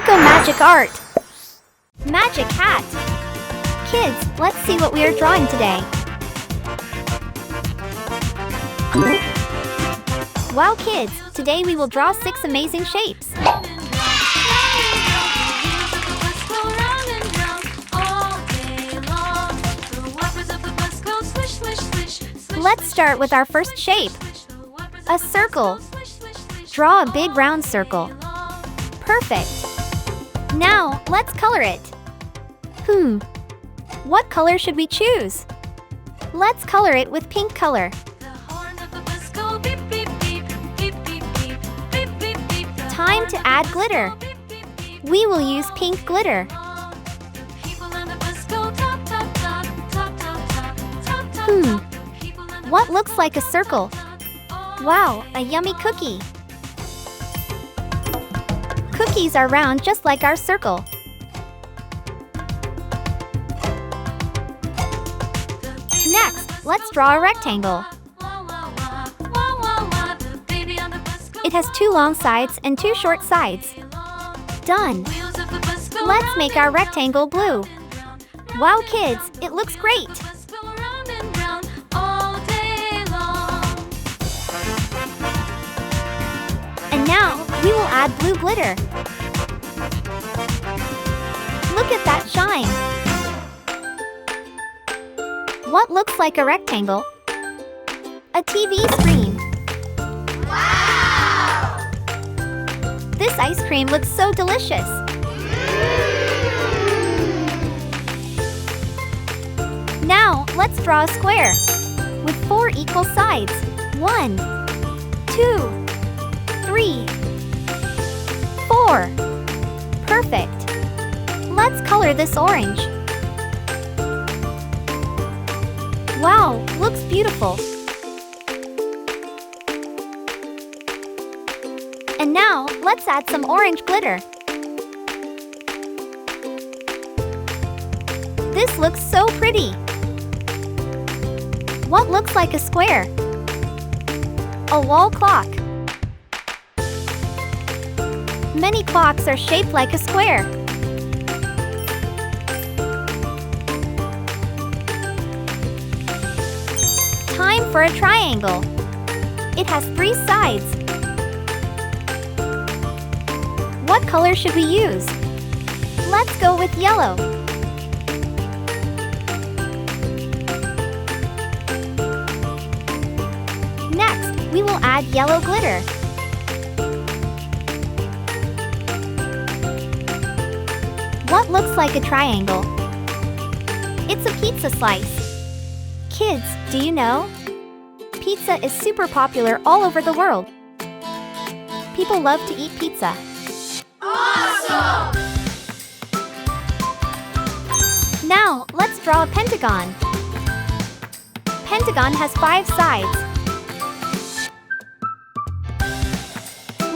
Eco Magic Art. Magic hat. Kids, let's see what we are drawing today. Wow kids, today we will draw 6 amazing shapes. Let's start with our first shape. A circle. Draw a big round circle. Perfect. Now, let's color it. What color should we choose? Let's color it with pink color. Time to add glitter. We will use pink glitter. What looks like a circle? Wow, a yummy cookie. Cookies are round just like our circle. Next, let's draw a rectangle. It has 2 long sides and 2 short sides. Done. Let's make our rectangle blue. Wow kids, it looks great. And now, we will add blue glitter. Look at that shine. What looks like a rectangle? A TV screen. Wow! This ice cream looks so delicious. Now, let's draw a square with 4 equal sides. 1, 2, 3, 4. Perfect. Let's color this orange. Wow, looks beautiful. And now, let's add some orange glitter. This looks so pretty. What looks like a square? A wall clock. Many clocks are shaped like a square. Time for a triangle. It has 3 sides. What color should we use? Let's go with yellow. Next, we will add yellow glitter. What looks like a triangle? It's a pizza slice. Kids, do you know? Pizza is super popular all over the world. People love to eat pizza. Awesome! Now, let's draw a pentagon. Pentagon has 5 sides.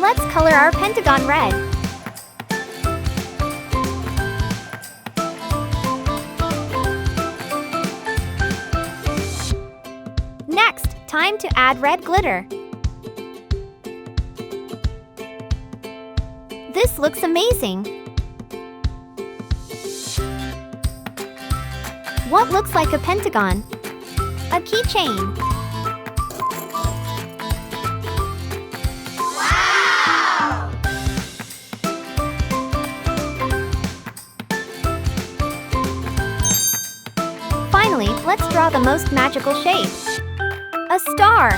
Let's color our pentagon red. Next, time to add red glitter. This looks amazing. What looks like a pentagon? A keychain. Wow! Finally, let's draw the most magical shape. A star.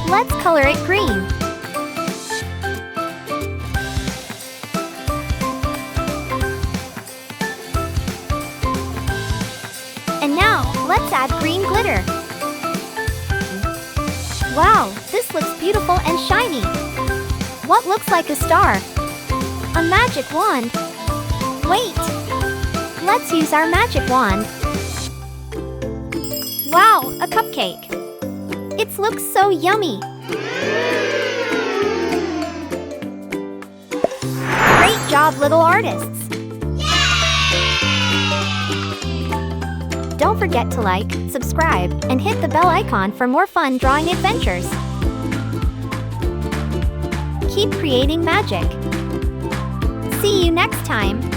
Let's color it green. And now, let's add green glitter. Wow, this looks beautiful and shiny. What looks like a star? A magic wand. Wait! Let's use our magic wand. Wow, a cupcake. It looks so yummy. Great job, little artists. Don't forget to like, subscribe, and hit the bell icon for more fun drawing adventures. Keep creating magic. See you next time!